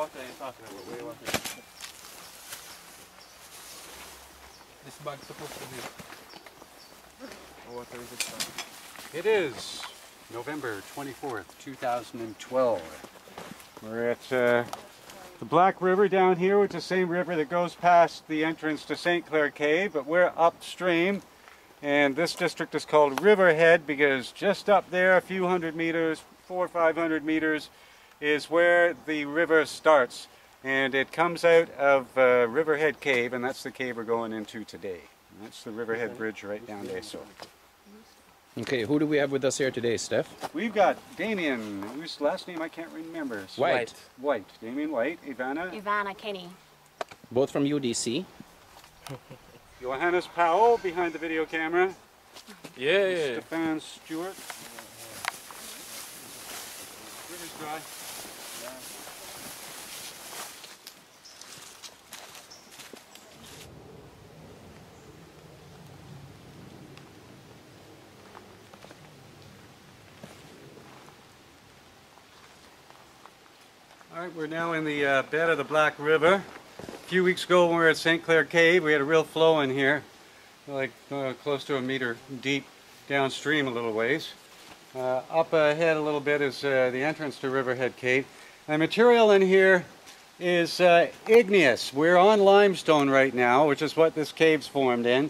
water are you talking about? Where water? This bag's supposed to be. What water is it from? It is November 24th, 2012. We're at the Black River down here, which is the same river that goes past the entrance to St. Clair Cave, but we're upstream. And this district is called Riverhead because just up there, a few hundred meters, 400 or 500 meters, is where the river starts. And it comes out of Riverhead Cave, and that's the cave we're going into today. And that's the Riverhead Bridge right down there. So. Okay, who do we have with us here today, Steph? We've got Damien, whose last name I can't remember. White. White. Damien White. Ivana Kenny. Both from UDC. Johannes Powell behind the video camera. Yeah. Stefan Stewart. River's dry. All right, we're now in the bed of the Black River. A few weeks ago when we were at St. Clair Cave, we had a real flow in here, like close to a meter deep downstream a little ways. Up ahead a little bit is the entrance to Riverhead Cave. The material in here is igneous. We're on limestone right now, which is what this cave's formed in.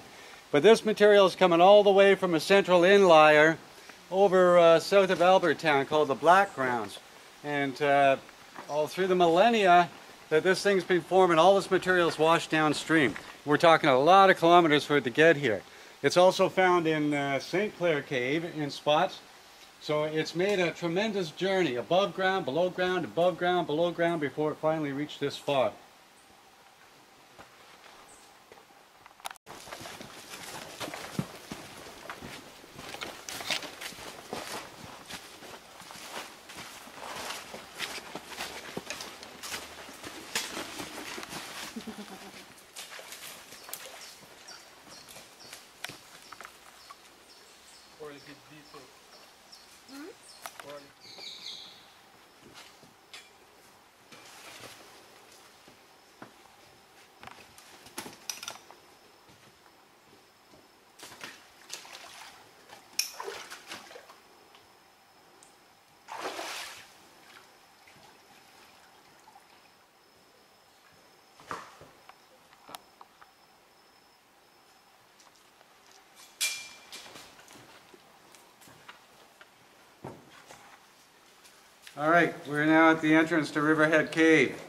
But this material is coming all the way from a central inlier over south of Albertown called the Black Grounds. And all through the millennia that this thing's been forming, all this material is washed downstream. We're talking a lot of kilometers for it to get here. It's also found in St. Clair Cave in spots. So it's made a tremendous journey above ground, below ground, above ground, below ground before it finally reached this spot. All right, we're now at the entrance to Riverhead Cave.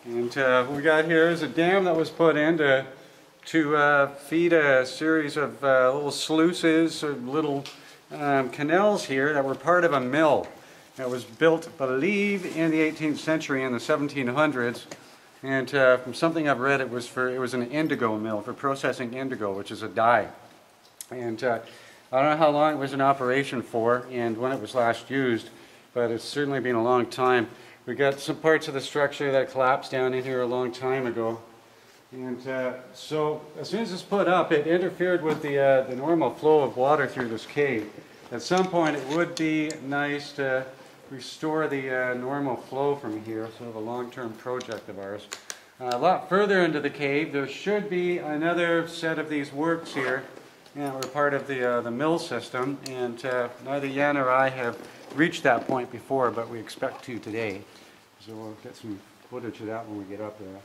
And what we got here is a dam that was put in to feed a series of little sluices, or little canals here that were part of a mill that was built, I believe, in the 18th century, in the 1700s. And from something I've read, it was an indigo mill for processing indigo, which is a dye. And I don't know how long it was in operation for and when it was last used, but it's certainly been a long time. We got some parts of the structure that collapsed down in here a long time ago. And so as soon as it's put up, it interfered with the normal flow of water through this cave. At some point it would be nice to restore the normal flow from here, sort of a long-term project of ours. A lot further into the cave, there should be another set of these works here. We're part of the mill system, and neither Jan or I have reached that point before, but we expect to today. So we'll get some footage of that when we get up there.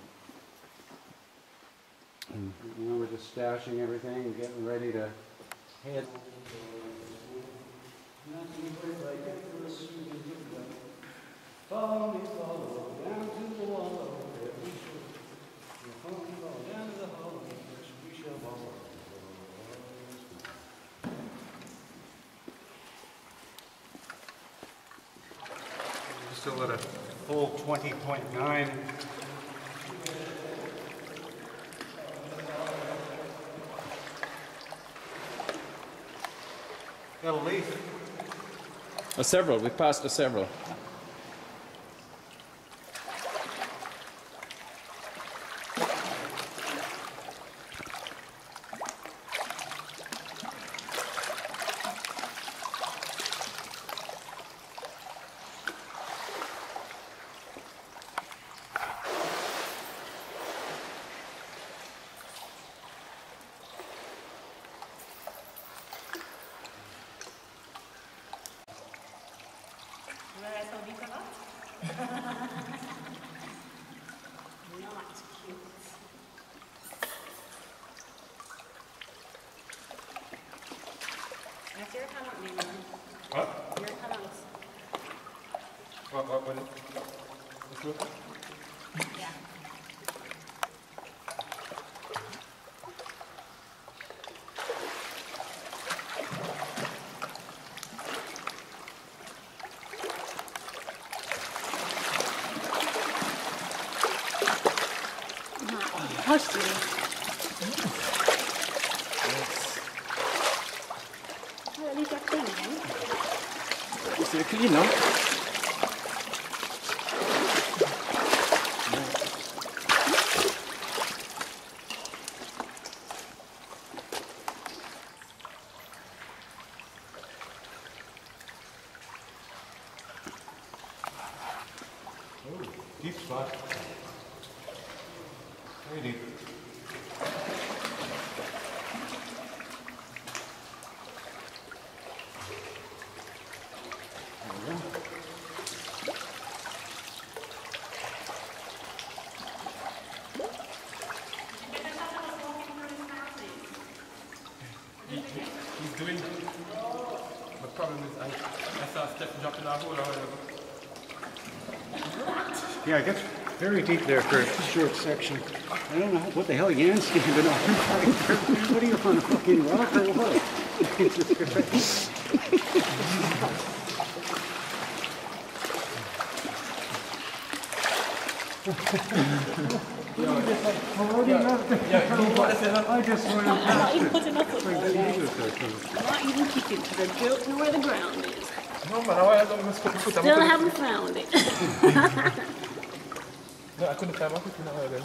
And now we're just stashing everything and getting ready to head. Follow me, follow, down to the wall. Follow me, follow, down to the hollow, we shall follow. Still at a full 20.9. Got a leaf. Several. We passed several. cute. That's your account, maybe. What? Your account. What is it? This look? Yeah. Hush, Judy. Well, at least you're clean, eh? Is it clean now? Deep spot. Very deep. He's doing. The problem is I saw Steph dropping a hole or whatever. Yeah, it gets very deep there for a short section. I don't know what the hell Jan's standing on. What are you on, a fucking rock or what? Jesus Christ. I just went I'm not past even it. putting up with that, guys. I'm not even kicking because I don't know where the ground is. No man, I was put my foot on Still haven't found it. No, I couldn't find my foot in the oil then.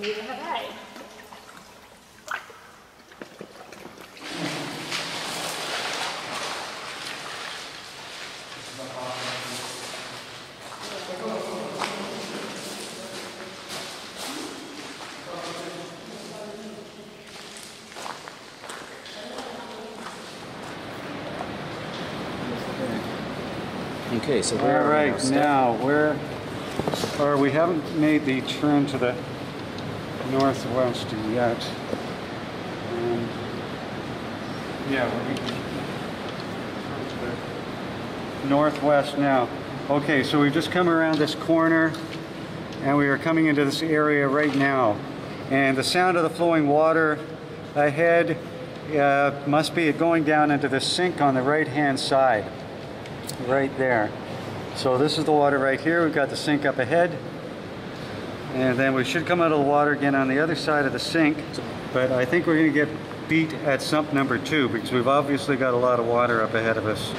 Neither have I. Okay, so All where are we right, Steph? now we haven't made the turn to the northwest yet. Yeah, we're to the northwest now. Okay, so we've just come around this corner and we are coming into this area right now. And the sound of the flowing water ahead must be going down into the sink on the right-hand side. Right there. So this is the water right here. We've got the sink up ahead. And then we should come out of the water again on the other side of the sink. But I think we're going to get beat at sump number 2 because we've obviously got a lot of water up ahead of us.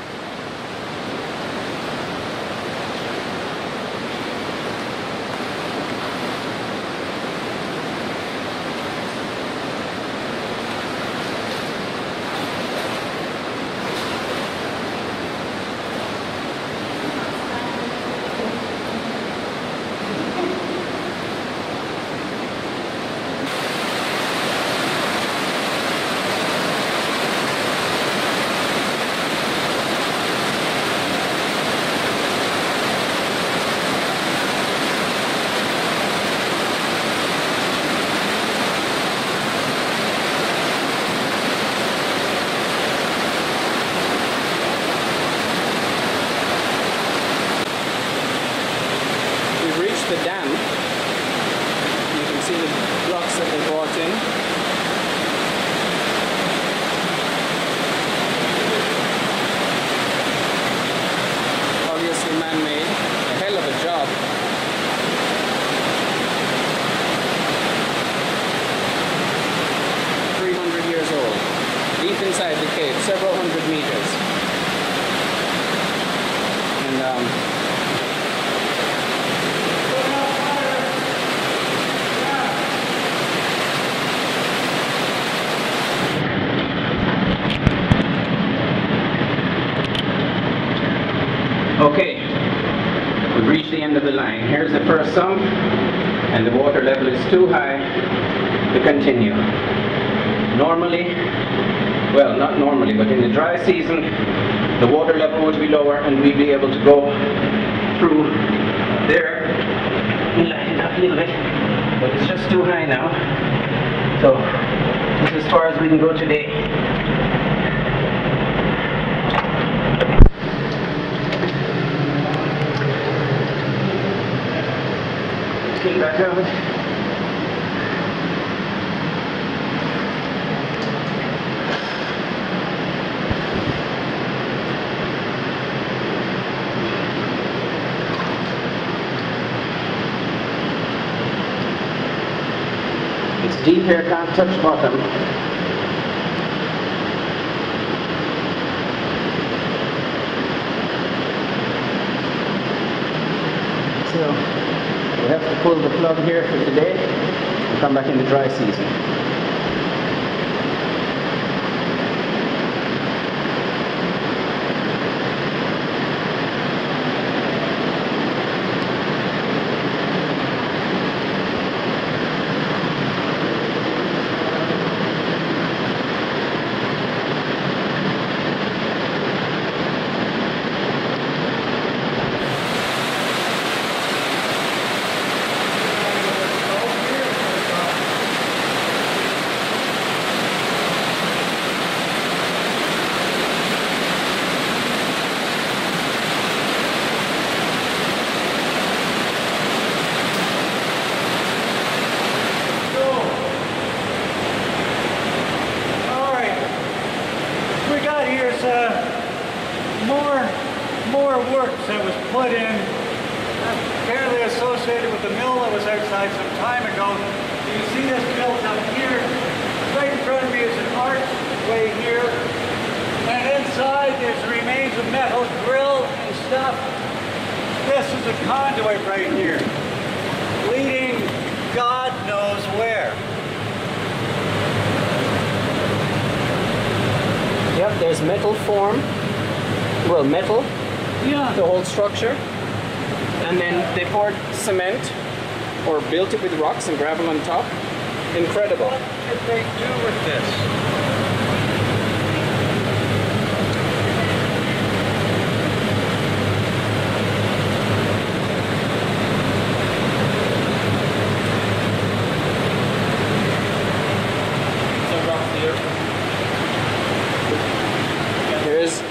The dam. You can see the blocks that they brought in. Obviously man-made. A hell of a job. Years old. Deep inside the cave, several hundred meters. And okay, we've reached the end of the line. Here's the first sump, and the water level is too high to continue. Normally, well, not normally, but in the dry season, the water level would be lower and we'd be able to go through there and light it up a little bit, but it's just too high now. So this is as far as we can go today. Came back out. It's deep here, can't touch bottom. So we have to pull the plug here for today and come back in the dry season. More work that was put in, apparently associated with the mill that was outside some time ago. You see this built up here. Right in front of me is an archway here. And inside there's remains of metal grill and stuff. This is a conduit right here, leading God knows where. Yep, there's metal form. Well, metal. Yeah. The whole structure. And then they poured cement or built it with rocks and gravel on top. Incredible. What did they do with this?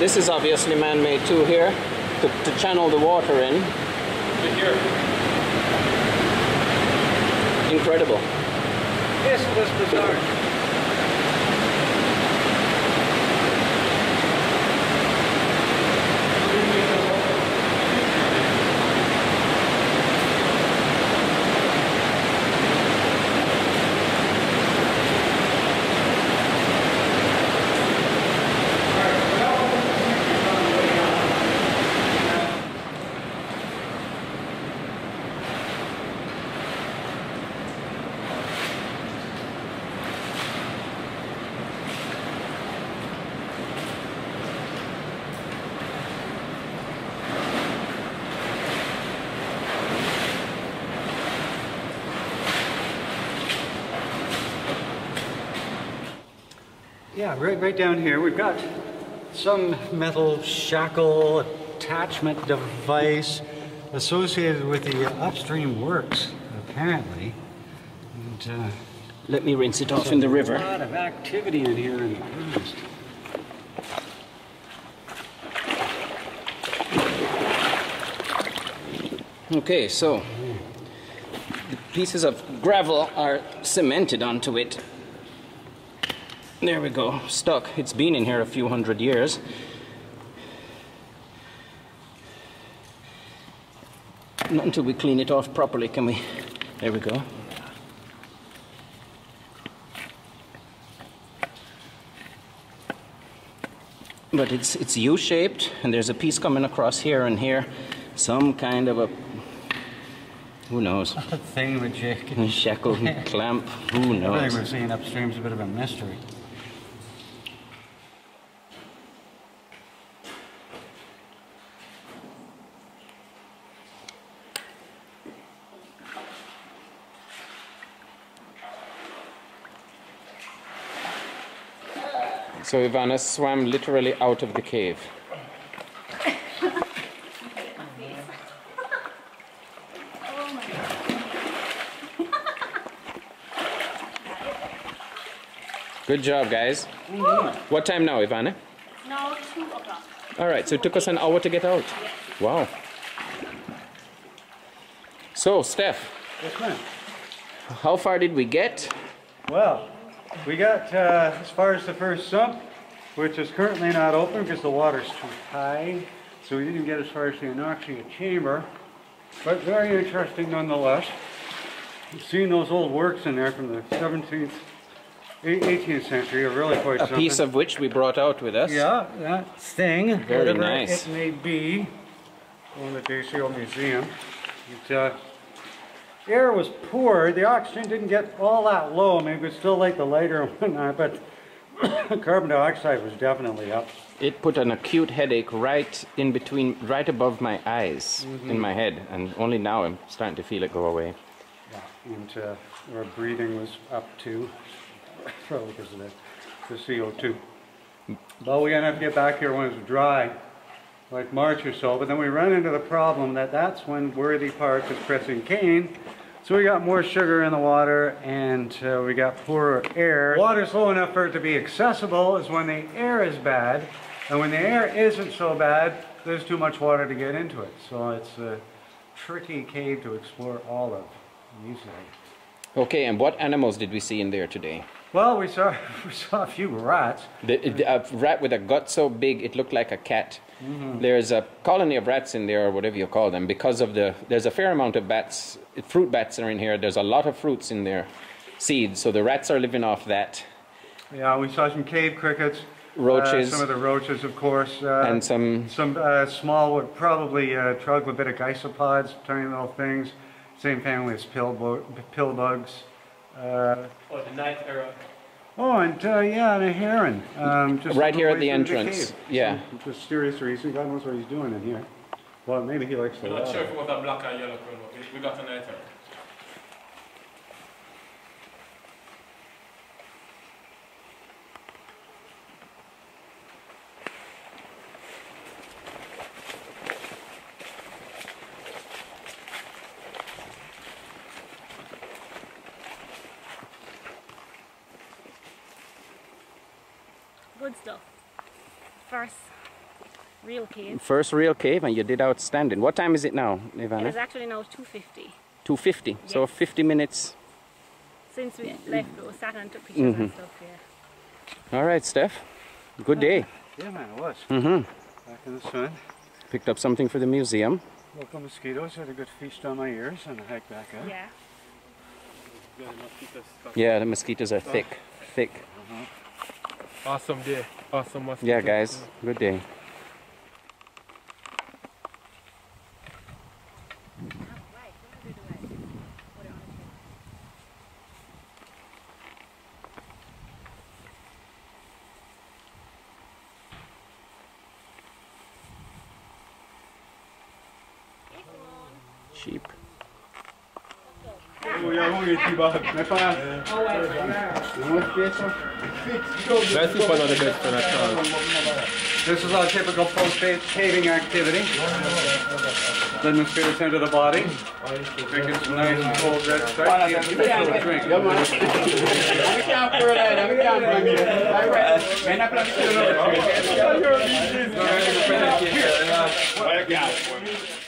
This is obviously man-made too here, to channel the water in. Here. Incredible. This was bizarre. Yeah, right down here we've got some metal shackle attachment device associated with the upstream works, apparently. And, let me rinse it off in the river. A lot of activity in here in the past. Okay, so the pieces of gravel are cemented onto it. There we go, stuck. It's been in here a few hundred years. Not until we clean it off properly can we... There we go. But it's U-shaped, and there's a piece coming across here and here. Some kind of a... Who knows? A thing with shackle, clamp, who knows? Everything we're seeing upstream is a bit of a mystery. So Ivana swam literally out of the cave. Good job, guys. What time now, Ivana? Now 2 o'clock. All right, so it took us an hour to get out. Yes. Wow. So, Steph, Yes, ma'am. how far did we get? Well, we got as far as the first sump, which is currently not open because the water's too high. So we didn't get as far as the anoxia chamber, but very interesting nonetheless. Seeing those old works in there from the 17th, 18th century are really quite A something. piece of which we brought out with us. Yeah, that thing, Very whatever nice. it may be, on the Dacio Museum. It, air was poor. The oxygen didn't get all that low. Maybe it's still like the lighter and whatnot, but carbon dioxide was definitely up. It put an acute headache right in between, right above my eyes, in my head, and only now I'm starting to feel it go away. Yeah, and our breathing was up too, probably because of the CO2. But we're gonna have to get back here when it's dry, like March or so. But then we run into the problem that that's when Worthy Park is pressing cane. So we got more sugar in the water, and we got poorer air. Water's low enough for it to be accessible is when the air is bad. And when the air isn't so bad, there's too much water to get into it. So it's a tricky cave to explore all of easily. Okay, and what animals did we see in there today? Well, we saw a few rats. A rat with a gut so big it looked like a cat. There's a colony of rats in there, or whatever you call them, because of there's a fair amount of bats, fruit bats are in here. There's a lot of fruits in there, seeds, so the rats are living off that. Yeah, we saw some cave crickets. Roaches. Some of the roaches, of course. And some small, probably troglodytic isopods, tiny little things. Same family as pill bugs. Oh, the night era. Oh, and yeah, and a heron. Just right here at the midway through entrance. cave. Yeah. Some mysterious reason. God knows what he's doing in here. Well, maybe he likes the I'm not water. sure if it was a black and yellow crow. We got a night era. Good stuff. First real cave. First real cave, and you did outstanding. What time is it now, Ivana? It's actually now 2:50. 2:50. So Yes. 50 minutes. Since we left, we sat and took pictures and stuff here. All right, Steph. Good day. Yeah, man, it was. Mm-hmm. Back in the sun. Picked up something for the museum. Local mosquitoes had a good feast on my ears and a hike back up. Yeah. Yeah, the mosquitoes are thick. Thick. Awesome day. Awesome mosquito. Yeah, guys. Good day. Sheep. That's one of the best for that town. This is our typical post-caving activity. Then mosquitoes enter the body, drinking some nice and cold red stripe. Drink. Here.